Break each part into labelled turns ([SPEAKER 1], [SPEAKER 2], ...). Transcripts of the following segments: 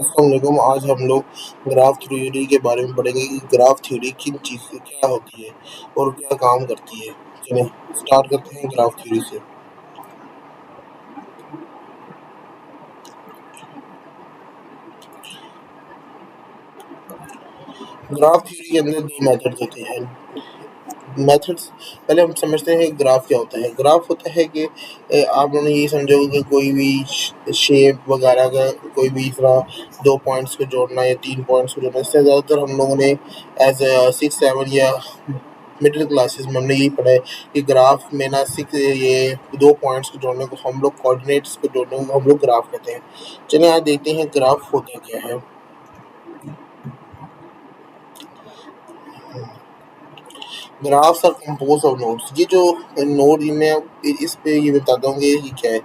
[SPEAKER 1] अस्सलाम वालेकुम। आज हम लोग ग्राफ थ्योरी के बारे में पढ़ेंगे कि ग्राफ थ्योरी किन चीज़ से क्या होती है और क्या काम करती है। चलें स्टार्ट करते हैं ग्राफ थ्योरी से। ग्राफ थ्योरी के अंदर दो मेथड्स होते हैं। मेथड्स पहले हम समझते हैं ग्राफ क्या होता है। ग्राफ होता है कि आप लोगों ने ये समझोगे कि कोई भी शेप वगैरह का कोई भी इस तरह दो पॉइंट्स को जोड़ना या तीन पॉइंट्स को जोड़ना। इससे ज़्यादातर हम लोगों ने एज सिक्स सेवन या मिडिल क्लासेस में हमने यही पढ़ा है कि ग्राफ में ना सिक्स ये दो पॉइंट्स को जोड़ने को हम लोग कोऑर्डिनेट्स को जोड़ने को हम लोग ग्राफ कहते हैं। चलिए आज देखते हैं ग्राफ होता क्या है। Graphs are compose of nodes. ये जो नोड मैं इस पे ये बताता हूँ कि ये क्या है।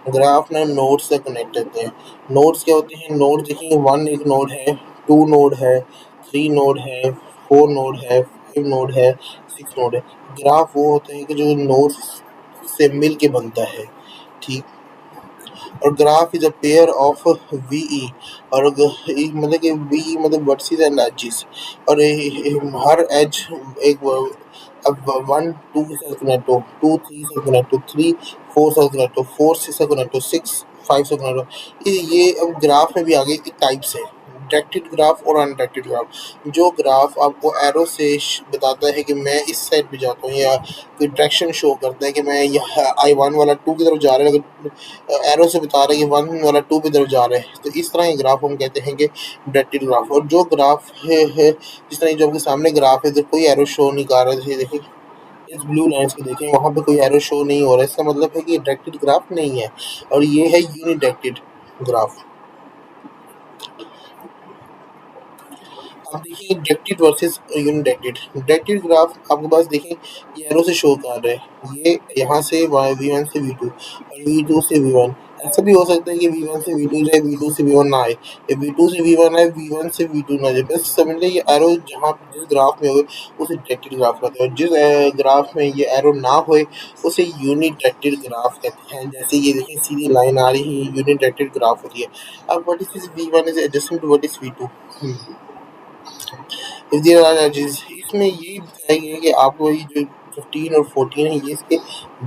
[SPEAKER 1] ग्राफ ना नोड्स से कनेक्ट होते हैं। नोड्स क्या होते हैं? नोड देखिए, वन एक नोड है, टू नोड है, थ्री नोड है, फोर नोड है, फाइव नोड है, सिक्स नोड है। ग्राफ वो होते हैं कि जो नोड्स से मिल के बनता है। ठीक। और graph is a pair of V और मतलब कि वी मतलब वर्टिसेस एंड एजेस। और हर एज एक अब वन टू के साथ कनेक्ट हो, टू थ्री से कनेक्ट हो, थ्री फोर से कनेक्ट हो, फोर सिक्स से कनेक्ट हो, सिक्स फाइव से कनेक्ट हो। ये अब ग्राफ में भी आगे के टाइप्स है, डायरेक्टेड ग्राफ और अनडायरेक्टेड ग्राफ। जो ग्राफ आपको एरो से बताता है कि मैं इस साइड पे जाता हूँ, या कोई डायरेक्शन शो करता है कि मैं यहाँ आई वन वाला टू की तरफ जा रहा है, अगर एरो से बता रहा है कि वन वाला टू की तरफ जा रहा है, तो इस तरह ये ग्राफ हम कहते हैं कि डायरेक्टेड ग्राफ। और जो ग्राफ है जिस तरह जो आपके सामने ग्राफ है, तो कोई एरो शो नहीं कर रहा है। जैसे देखिए इस ब्लू लाइन्स को देखें, वहाँ पे कोई एरो शो नहीं हो रहा है, इसका मतलब है कि ये डायरेक्टेड ग्राफ नहीं है। और ये है यूनिडायरेक्टेड ग्राफ। अब देखिए डायरेक्टेड वर्सेस यूनिडायरेक्टेड। डायरेक्टेड ग्राफ आपके पास देखें ये एरो से शो कर रहा है, ये यहाँ से वी वन से वी टू और वी टू से वी वन। ऐसा भी हो सकता है कि वी वन से वी टू जाए, वी टू से वी वन ना आए, या वी टू से वी वन आए, वी वन से वी टू ना जाए। बस समझ लें ये एरो जहाँ जिस ग्राफ में हो उसे डायरेक्टेड ग्राफ कहते हैं, और जिस ग्राफ में ये एरो ना होए उसे यूनिडायरेक्टेड ग्राफ कहते हैं। जैसे ये देखिए सीधी लाइन आ रही है, यूनिडायरेक्टेड ग्राफ होती है। अब what is V one is adjusting to what is V two. इसमें यही बताया गया है कि आपको ये जो 15 और 14 है ये इसके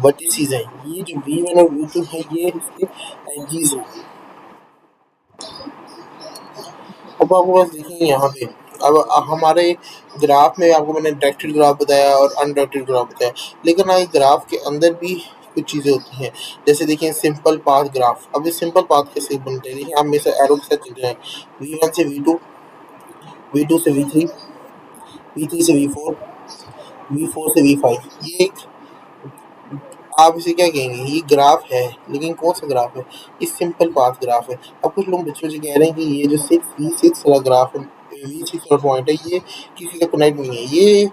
[SPEAKER 1] वर्टिसेस हैं। ये जो V1 और V2 है ये इसके एजेस हैं। अब आपको बस देखिए यहाँ पे अब हमारे ग्राफ में आपको मैंने डायरेक्टेड ग्राफ बताया और अनडायरेक्टेड ग्राफ बताया, लेकिन आगे ग्राफ के अंदर भी कुछ चीज़ें होती हैं। जैसे देखिए सिंपल पाथ ग्राफ। अब ये सिंपल पाथ कैसे बनते हैं? देखिए आप मेरे से एरो के साथ चल रहे हैं, V1 से V2, V2 से V3, V3 से V4, V4 से V5। ये एक आप इसे क्या कहेंगे? ये ग्राफ है, लेकिन कौन सा ग्राफ है? ये सिंपल पाथ ग्राफ है। अब कुछ लोग बच्चे बच्चे कह रहे हैं कि ये जो सिक्स वी सिक्स वाला ग्राफ है, वी सिक्स वाला पॉइंट है, ये किसी का कनेक्ट नहीं है। ये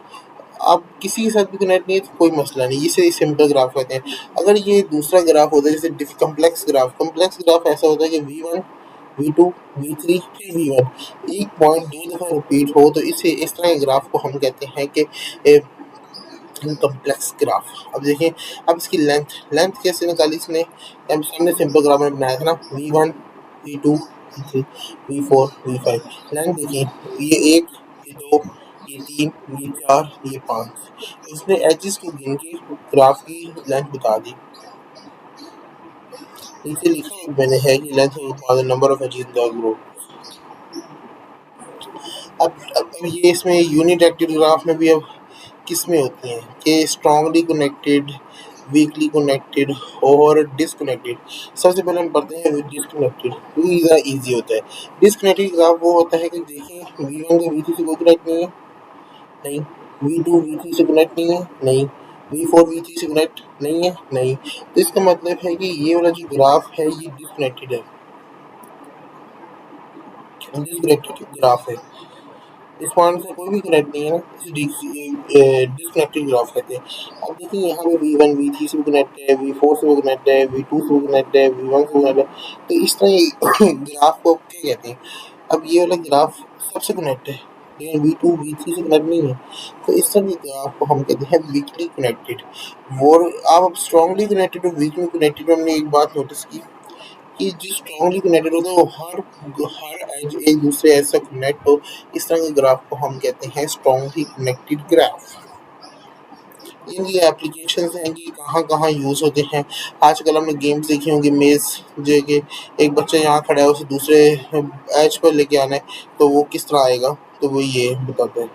[SPEAKER 1] आप किसी के साथ भी कनेक्ट नहीं है तो कोई मसला नहीं, इसे सिंपल ग्राफ कहते हैं। अगर ये दूसरा ग्राफ होता है जैसे कम्प्लेक्स ग्राफ, कम्प्लेक्स ग्राफ ऐसा होता है कि V one, V two, V three, फिर वी वन, एक पॉइंट दो दफ़ा रिपीट हो, तो इसे इस तरह के ग्राफ को हम कहते हैं कि कम्प्लेक्स ग्राफ। अब देखिए अब इसकी लेंथ लेंथ कैसे निकाली इसने? अब हमने सिंपल ग्राफ में बनाया था ना, V one, V two, V three, V four, V five. Length देखिए, ये एक, ये दो, ये तीन, ये चार, ये पाँच। इसने एजिस को गिन के ग्राफ की लेंथ बता दी। नीचे लिखा है मैंने है कि length number of edges in the group. अब ये इसमें यूनिडायरेक्टेड ग्राफ में भी अब किस्में होती हैं कि स्ट्रांगली कनेक्टेड, वीकली कनेक्टेड और डिसकनेक्टेड। सबसे पहले हम पढ़ते हैं डिसकनेक्टेड, क्योंकि ज़्यादा ईजी होता है। डिसकनेक्टेड ग्राफ वो होता है कि देखिए वी वन का वी थ्री से कोई कनेक्ट नहीं है, नहीं। वी टू वी थ्री से कनेक्ट नहीं है, नहीं। वी फोर वी थ्री से कनेक्ट नहीं है, नहीं। तो इसका मतलब है कि ये वाला जो ग्राफ है ये डिसकनेक्टेड है, डिसकनेक्टेड ग्राफ है। इस पॉइंट से कोई भी कनेक्ट नहीं है ना, इसे डिसकनेक्टेड ग्राफ कहते हैं। अब देखिए यहाँ पे वी वन वी थ्री से भी कनेक्ट है, वी फोर से भी कनेक्ट है, वी टू से भी कनेक्ट है, वी वन से भी कनेक्ट है। तो इस तरह ग्राफ को क्या कहते हैं? अब ये वाला ग्राफ सबसे कनेक्ट है, लेकिन वी टू वी थ्री से कनेक्ट नहीं है, तो इस तरह के ग्राफ को हम कहते हैं वीकली कनेक्टेड। और आप स्ट्रांगली कनेक्टेड और वीकली कनेक्टेड में हमने एक बात नोटिस की कि जो स्ट्रांगली कनेक्टेड होता है वो हर एज एक दूसरे ऐसा कनेक्ट हो, इस तरह के ग्राफ को हम कहते हैं स्ट्रांगली कनेक्टेड ग्राफ। इनकी एप्लीकेशंस हैं कि कहाँ कहाँ यूज़ होते हैं। आजकल हमने गेम्स देखी होंगी, मेज़ जो है कि एक बच्चा यहाँ खड़ा है उसे दूसरे एज पर लेके आना है, तो वो किस तरह आएगा, तो वो ये बताते हैं।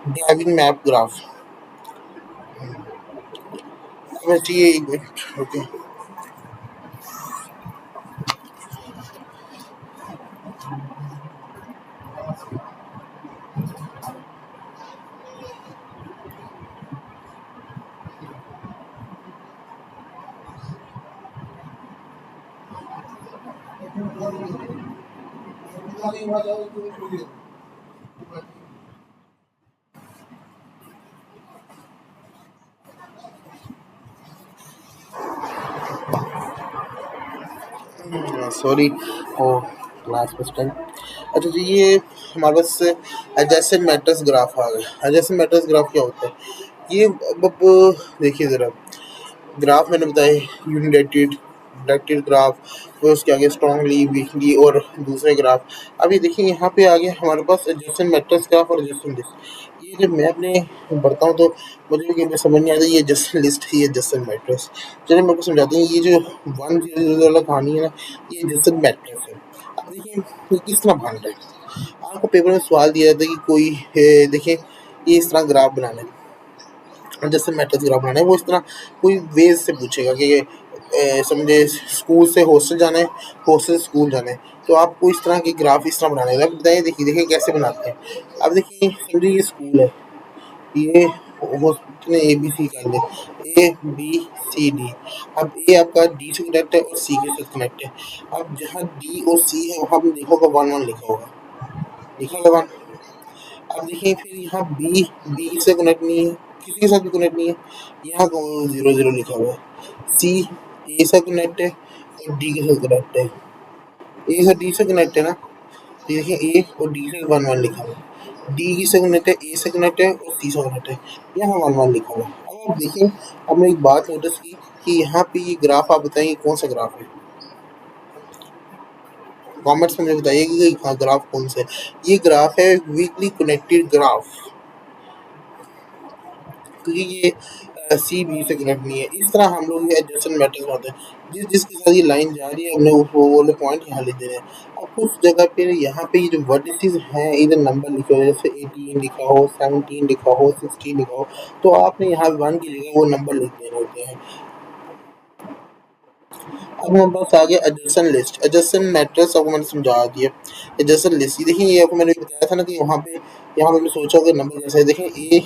[SPEAKER 1] Driving map graph. हमें चाहिए एक मिनट, ओके। सॉरी, ओ क्लास फर्स्ट टाइम। अच्छा जी, ये हमारे पास एडजेसेंट मैट्रिक्स ग्राफ आ गया। एडजेसेंट मैट्रिक्स ग्राफ क्या होता है? ये अब देखिए ज़रा, ग्राफ मैंने बताया यूनिडेटेड डायरेक्टेड ग्राफ, फिर उसके आगे स्ट्रांगली वीकली और दूसरे ग्राफ। अभी देखिए यहाँ पे आ गया हमारे पास एडजेसेंट मैट्रिक्स ग्राफ और एडजेसेंट लिस्ट। ये जब मैं अपने पढ़ता हूँ तो मुझे भी कभी समझ नहीं आता ये एडजेसेंट लिस्ट है, ये एडजेसेंट मैट्रिक्स। चलिए मेरे को समझाते हैं, ये जो 1 0 0 वाला कहानी है ना, ये एडजेसेंट मैट्रिक्स है। अब देखिए ये किस तरह बन रहा है। आपको पेपर में सवाल दिया जाता है कि कोई देखिए ये इस तरह ग्राफ बनाना है, जैसे मैट्रिक्स ग्राफ बनाना है, वो इस तरह कोई वेज से पूछेगा कि समझे स्कूल से हॉस्टल जाना है, हॉस्टल से स्कूल जाना है, तो आपको इस तरह के ग्राफ इस तरह बनाने हैं। अब बताइए, देखिए देखिए कैसे बनाते हैं। अब देखिए समझिए ये स्कूल है, ये हॉस्टल ए बी सी कर ले, ए बी सी डी। अब ए आपका डी से कनेक्ट है और सी के साथ कनेक्ट है। अब जहाँ डी और सी है वहाँ आपने देखा होगा 1 1 लिखा होगा, लिखा होगा 1। अब देखिए फिर यहाँ बी, बी से कनेक्ट नहीं है, किसी के साथ भी कनेक्ट नहीं है, यहाँ 0 0 लिखा हुआ है। सी ए से कनेक्ट है और डी के साथ कनेक्ट है, ए से डी से कनेक्ट है ना, तो देखिए ए और डी से 1 1 लिखा हुआ है। डी की से कनेक्ट है, ए से कनेक्ट है और सी से कनेक्ट है, यहाँ 1 1 लिखा हुआ है। अब आप देखिए, हमने एक बात नोटिस की कि यहाँ पे ये ग्राफ, आप बताइए कौन सा ग्राफ है। कमेंट्स में मुझे बताइए कि हाँ ग्राफ कौन सा है। ये ग्राफ है वीकली कनेक्टेड ग्राफ, क्योंकि ये सी बी से कनेक्ट नहीं है। इस तरह हम लोग ये एडजेसेंट मैट्रिक्स बनाते हैं, जिसके साथ ये लाइन जा रही है हमने वो वाले पॉइंट यहाँ लिख देने हैं। अब कुछ जगह पे यहाँ पे ये जो वर्टिसेस हैं इधर नंबर लिखे हो, जैसे 18 लिखा हो, 17 लिखा हो, 16 लिखा हो, तो आपने यहाँ 1 की जगह वो नंबर लिख देने होते हैं। अब हमारे पास आ गया एडजेसेंट लिस्ट। एडजेसेंट मैट्रिक्स आपको मैंने समझा दिया। एडजेसेंट लिस्ट, ये देखिए, ये आपको मैंने बताया था ना कि वहाँ पे यहाँ पे मैंने सोचा कि नंबर जैसा है, देखें ए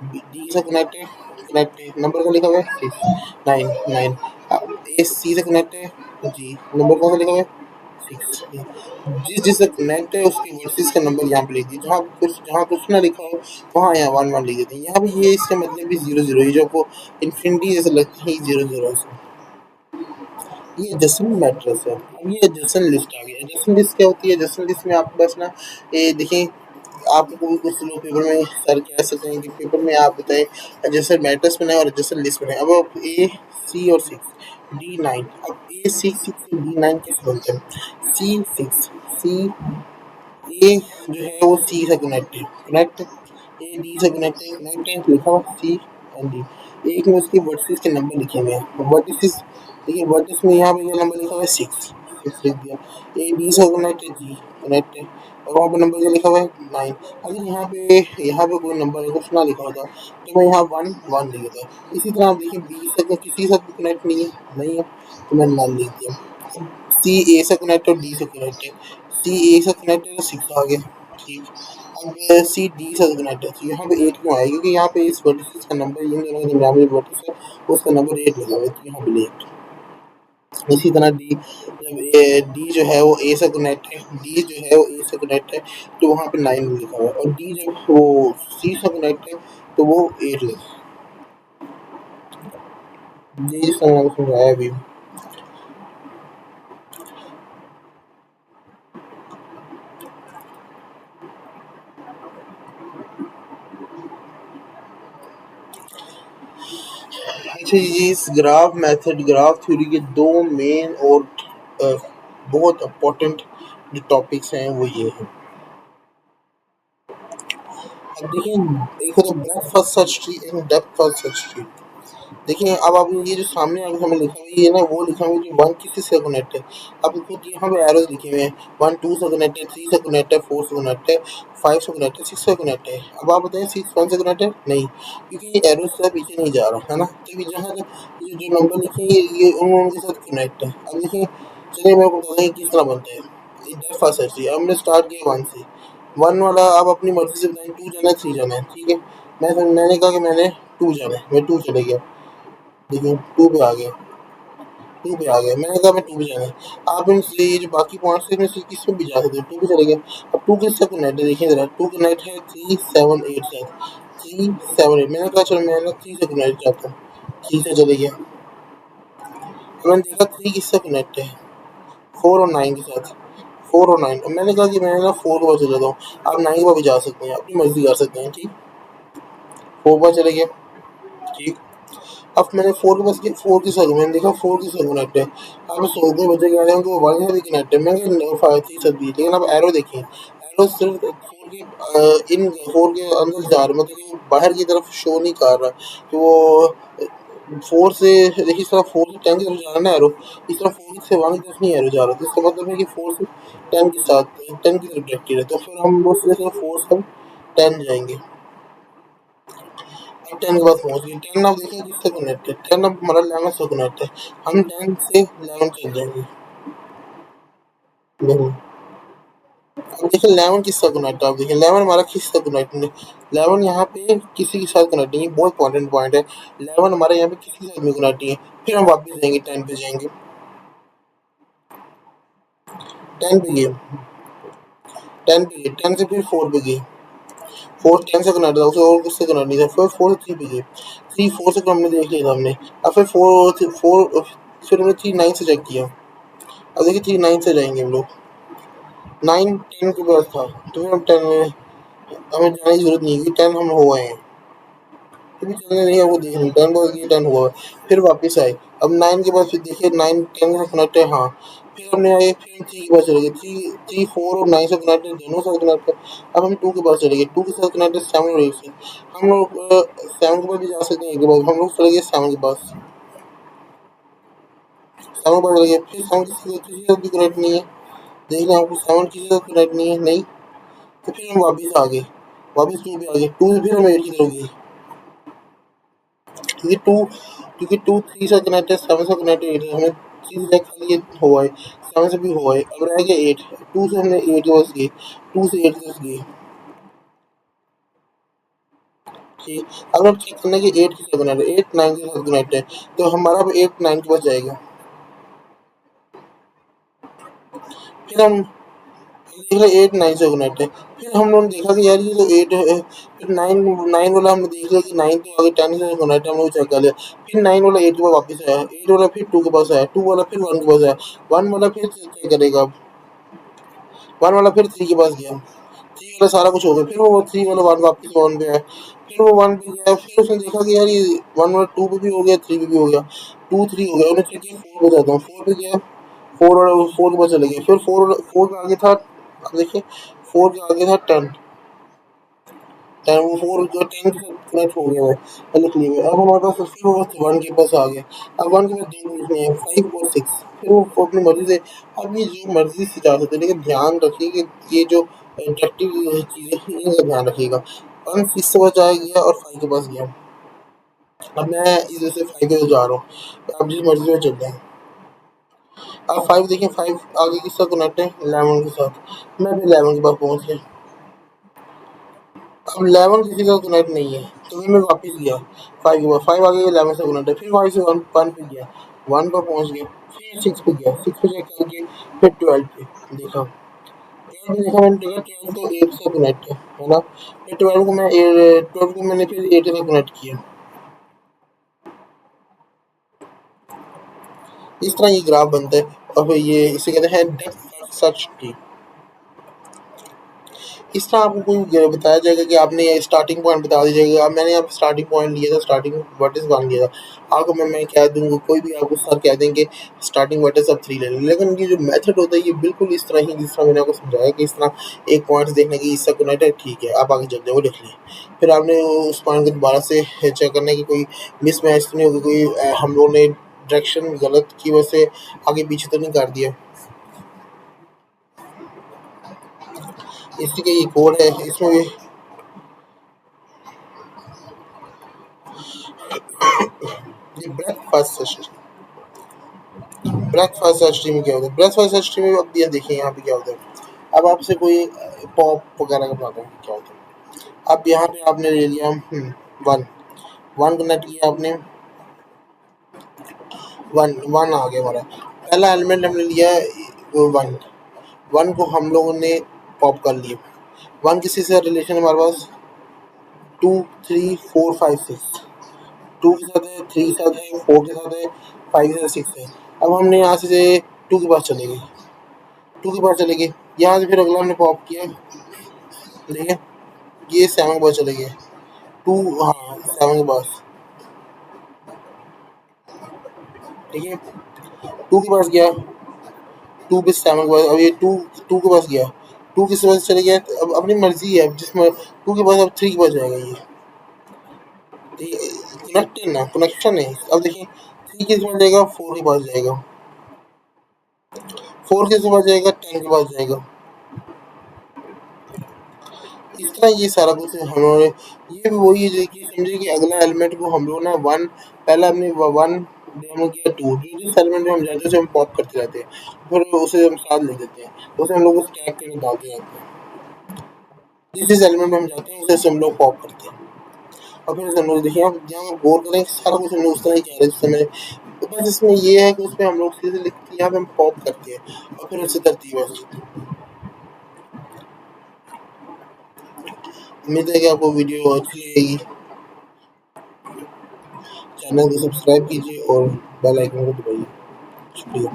[SPEAKER 1] डी से कनेक्ट है, कनेक्ट है, नंबर का लिखा हुआ है 9 9। ए सी से कनेक्ट है जी, नंबर कौन सा लिखा हुआ है 6। जिस जिससे कनेक्ट है उसके वर्सेस का नंबर यहाँ पे लिख दीजिए, जहाँ कुछ ना लिखा हो वहाँ यहाँ 1 1 लिख देते हैं। यहाँ पे ये इसका मतलब भी 0 0, ये जो आपको इन्फिनिटी जैसे लगता है, ये 0 0 है। ये एडजेसेंट मैट्रिक्स है। अब ये एडजेसेंट लिस्ट आ गई। एडजेसेंट लिस्ट क्या होती है? एडजेसेंट लिस्ट में आपके पास ना, ये देखिए, आपको भी कुछ लोग पेपर में सर कह सकते हैं कि पेपर में आप बताएं एडजेसेंट मैट्रिक्स बनाए और एडजेसेंट लिस्ट बनाए। अब आप ए सी और 6 डी 9, अब ए 6 डी 9 कैसे बनते हैं? सी 6 सी, ए जो है वो सी से कनेक्ट है, कनेक्ट, ए डी से कनेक्ट है, कनेक्ट है, लिखा हुआ सी एंड डी। एक में उसकी वर्टिस के नंबर लिखे हुए हैं, वर्टिस, देखिए वर्टिस में यहाँ पे ये नंबर लिखा हुआ है 6, 6 लिख दिया। ए बी से कनेक्ट है, जी कनेक्ट है, और वहाँ पे नंबर क्या लिखा हुआ है 9। अगर यहाँ पे कोई नंबर है कुछ ना लिखा होता तो मैं यहाँ 1 1 लिख देता। इसी तरह आप देखिए बी से किसी के साथ भी कनेक्ट नहीं है, नहीं है, तो मैंने 9 लिख दिया। सी ए से कनेक्ट और डी से कनेक्ट है, सी ए से कनेक्ट है तो 6 आ गया, ठीक। अब सी डी से कनेक्ट है, तो यहाँ पे 8 क्यों आएगा? क्योंकि यहाँ पे इस वर्टिस का नंबर, इन दोनों के दरमियान में वर्टिस है, उसका नंबर 8 लगा हुआ है, तो यहाँ पे 8। इसी तरह डी, जब डी जो है वो ए से कनेक्ट है, डी जो है वो ए से कनेक्ट है, तो वहाँ पे 9 लिखा हुआ है, और डी जब वो सी से कनेक्ट है तो वो 8 लिखा है। ये जिस तरह मैंने समझाया अभी। अच्छा, ये इस ग्राफ मेथड ग्राफ थ्योरी के दो मेन और अ, बहुत इम्पोर्टेंट जो टॉपिक्स हैं वो ये हैं। अब देखिए, एक होता है ब्रेथ फर्स्ट सर्च ट्री, एक डेप्थ फर्स्ट सर्च ट्री। देखिए, अब आप ये जो सामने अभी हमें लिखा हुआ है ना, वो लिखा हुआ है कि वन किसी से कनेक्ट है। अब खुद यहाँ पे एरोज लिखे हुए हैं, वन टू से कनेक्ट है, थ्री से कनेक्ट है, फोर से कनेक्ट है, फाइव से कनेक्ट है, सिक्स से कनेक्ट है। अब आप बताएं सिक्स वन से कनेक्ट है नहीं, क्योंकि ये एरोज से पीछे नहीं जा रहा है ना, तो जहाँ जो जो नंबर लिखे हैं ये उन उनके साथ कनेक्ट है। अब देखिए, चलिए मैं आपको बताऊँ किस तरह बनते हैं। डेप्थ फर्स्ट सर्च ट्री, अब हमने स्टार्ट किया वन से। वन वाला आप अपनी मर्जी से बताएं, टू जाना है थ्री जाना है, ठीक है। मैंने कहा कि मैंने टू जाना है, मैं टू चले गया। देखिए, टू पे आ गया, टू पे आ गया, मैंने कहा मैं टू पे जाना है। आप इनसे ये जो बाकी पॉइंट्स थे इनमें से किस में भी जा सकते हो, टू पे चले गए। अब टू किससे कनेक्ट है, देखिए जरा, टू कनेक्ट है थ्री सेवन एट से, थ्री सेवन एट। मैंने कहा चलो मैं ना थ्री से कनेक्ट जाता हूँ, थ्री से चले गया। मैंने देखा थ्री किससे कनेक्ट है, फोर और नाइन के साथ, फोर और नाइन। मैंने कहा कि मैं ना फोर पर चले जाता हूँ। आप नाइन पर भी जा सकते हैं, अपनी मर्जी कर सकते हैं, ठीक। फोर पर चले गए, ठीक। अब मैंने फोर के पास किया, फोर की सर्कल मैंने देखा फोर की सर्कल कनेक्ट है। अब सोचने बच्चे कह रहे हैं कि वो वन से भी कनेक्ट है, मैंने फाइव थ्री सब दी, लेकिन अब एरो देखिए, एरो सिर्फ फोर के इन फोर के अंदर जा रहा, मतलब कि वो बाहर की तरफ शो नहीं कर रहा कि वो फोर से, देखिए इस तरह फोर से टेन की तरफ जा रहा है ना एरो, इस तरह फोर से वन की तरफ नहीं एरो जा रहा, तो इसका मतलब है कि फोर से टेन के साथ टेन की तरफ डायरेक्टेड है, तो फिर हम लोग सीधे फोर से टेन जाएंगे। अब 10 के बाद पहुंच गए, 10 अब देखिए किससे कनेक्ट है, 10 अब हमारा 11 से कनेक्ट है। हम 10 से 11 चल जाएंगे। देखो, अब देखिए 11 किससे कनेक्ट है, अब देखिए 11 हमारा किससे कनेक्ट है, 11 यहाँ पे किसी के साथ कनेक्ट नहीं है, बहुत इंपॉर्टेंट पॉइंट है। 11 हमारे यहाँ पे किसी के साथ भी कनेक्ट नहीं है। फिर हम वापस जाएंगे 10 पे जाएंगे, 10 पे गए, 10 पे गए, 10 से फिर 4 पे गए, फोर 10 से कनेक्ट था उसे, और किससे कनेक्ट नहीं था। फिर 4 से 3 पे गए, 3 4 से हमने देख लिया था हमने। अब फिर 4 फिर हमने 3 9 से चेक किया। अब देखिए 3 9 से जाएंगे हम लोग, 9 10 के पास था, तो फिर हम 10 में हमें जाने की जरूरत नहीं है, 10 हम हो आए हैं। फिर भी चलने नहीं है, वो देख रहे 10 बोल के 10 हुआ है। फिर वापस आए, अब 9 के बाद फिर देखिए 9 10 से कनेक्ट है, हाँ। फिर हमने आए, फिर 3 के पास चले गए, 3 3 4 और 9 से कनेक्ट है, दोनों से कनेक्ट है। अब हम 2 के पास चले गए, 2 के साथ कनेक्ट है 7 और 8 से। हम लोग 7 के पास भी जा सकते हैं, एक के बाद हम लोग चले गए 7 के पास, 7 के पास चले गए। फिर 7 किसी के साथ भी कनेक्ट नहीं है, देख रहे हैं आपको 7 किसी के साथ कनेक्ट नहीं है, नहीं। तो फिर हम वापस आ गए, वापस 2 पे आ गए, 2 से फिर हम 8 की तरफ गए, क्योंकि टू क्योंकि टू थ्री से कनेक्ट है, सेवन से कनेक्ट है, एट है। हमने थ्री से खाली ये हुआ है, सेवन से भी हुआ है, अब रह गया एट। टू से हमने एट के पास गए, टू से एट के पास गए, ठीक। अब हम चेक करना है कि एट किससे कनेक्ट है, एट नाइन के साथ कनेक्ट है, तो हमारा अब एट नाइन के पास जाएगा। फिर हम देख रहे एट नाइन से कनेक्ट है। फिर हम लोगों ने देखा कि यार ये तो एट है। फिर नाइन नाइन वाला हमने देख लिया कि नाइन तो आगे 10 से कनेक्ट है, हम लोग चेक कर लिया। फिर नाइन वाला एट के पास वापस आया, एट वाला फिर टू के पास आया, टू वाला फिर वन के पास आया, वन वाला फिर चेक करेगा अब, वन वाला फिर थ्री के पास गया, थ्री वाला सारा कुछ हो गया। फिर वो थ्री वाला वन वापस वन पे आया, फिर वो वन पे गया। फिर उसने देखा कि यार ये वन वाला टू पे भी हो गया, थ्री पे भी हो गया, टू थ्री हो गया, उन्हें चेक किया फोर पे जाता हूँ, फोर पे गया, फोर वाला फोर के पास चले गए। फिर फोर के आगे था, अब देखिए फोर के आगे था 10, 10 वो फोर जो 10 के साथ कनेक्ट हो गया है, लिख लिए हुए। अब हमारे पास फिर वो वन के पास आ गया। अब वन के पास दो लिखने हैं, 5 और 6। फिर वो अपनी मर्जी से, अब ये जो मर्जी से जा सकते हैं, लेकिन ध्यान रखिए कि ये जो इंटरेक्टिव चीज़ें हैं इनका ध्यान रखिएगा। वन 6 के पास जा गया और 5 के पास गया। अब मैं इधर से 5 के पास जा रहा हूँ, आप जिस मर्जी में चल जाएँ। अब 5 देखिए, 5 आगे किसका कनेक्ट है, 11 के साथ। मैं भी 11 के पास पहुँच गया। अब 11 किसी का कनेक्ट नहीं है, तो फिर मैं वापस गया 5 के बाद, 5 आ गया, 11 से कनेक्ट है। फिर 5 से 1 पे गया, 1 पर पहुंच गया। फिर 6 पे गया, 6 पे चेक करके फिर 12 पे देखा, 12 पे देखा, मैंने देखा 12 तो 8 से कनेक्ट है ना। फिर 12 को मैंने फिर 8 से कनेक्ट किया। इस तरह ये ग्राफ बनता है, और फिर ये इसे कहते हैं डेप्थ फर्स्ट सर्च ट्री। इस तरह आपको कोई बताया जाएगा कि आपने ये स्टार्टिंग पॉइंट बता दी जाएगा। अब मैंने यहाँ स्टार्टिंग पॉइंट लिया था, स्टार्टिंग वर्टिस 1 लिया था। आपको मैं कह दूँगा, कोई भी आपको सर कह देंगे स्टार्टिंग वर्टिस आप 3 ले लें। लेकिन ये जो मेथड होता है ये बिल्कुल इस तरह ही जिस तरह मैंने आपको समझाया कि इस तरह एक पॉइंट देखने की इससे कनेक्ट है, ठीक है, आप आगे चल जाओ, लिख लें। फिर आपने उस पॉइंट को दोबारा से चेक करना है कि कोई मिसमैच तो नहीं होगी, कोई हम लोगों ने डायरेक्शन गलत की वजह से आगे पीछे तो नहीं कर दिया। इसी का ये कोड है, इसमें भी ये ब्रेकफास्ट सर्च में क्या होता है, ब्रेकफास्ट सर्च में अब ये देखिए यहाँ पे क्या होता है। अब आपसे कोई पॉप वगैरह का बताता हूँ क्या होता है। अब यहाँ पे आपने ले लिया वन, वन कनेक्ट किया आपने, वन वन आ गया हमारा पहला एलिमेंट हमने लिया वन, वन को हम लोगों ने पॉप कर लिया। वन किसी से रिलेशन हमारे पास 2 3 4 5 6, टू के साथ है, थ्री के साथ है, फोर के साथ है, फाइव के साथ, सिक्स है। अब हमने यहाँ से टू के पास चले गए, टू के पास चले गए, यहाँ से फिर अगला हमने पॉप किया, ठीक है, ये सेवन के पास चले गए, टू, हाँ सेवन के पास, ठीक है, टू के पास गया, टू पे सेवन के पास, अब ये टू, टू के पास गया, टू किस पास चले गया, अब अपनी मर्जी है, अब जिसमें टू के पास अब थ्री के पास जाएगा ये कनेक्ट है ना, कनेक्शन है। अब देखिए थ्री किस पास जाएगा, फोर के पास जाएगा, फोर किस पास जाएगा, टेन के पास जाएगा। इस तरह ये सारा कुछ हम लोगों ने, ये भी वही है कि समझे कि अगला एलिमेंट को हम लोग ना वन, पहला हमने वन डेमो किया, टू, जिस एलिमेंट में हम जाते हैं उसे हम पॉप करते रहते हैं, फिर उसे हम साथ ले देते हैं, उसे हम लोग स्टैक करके डालते रहते हैं, जिस एलिमेंट में हम जाते हैं उसे हम लोग पॉप करते हैं। और फिर हम लोग देखिए, आप जहाँ गौर करें सारा कुछ हम लोग उस तरह ही कह रहे हैं जिस समय, तो बस इसमें ये है कि उसमें हम लोग सीधे लिखते हैं, यहाँ पे हम पॉप करते हैं और फिर उससे तरतीब है। उम्मीद है कि आपको वीडियो अच्छी लगेगी, चैनल को सब्सक्राइब कीजिए और बेल आइकन को दबाइए। शुक्रिया।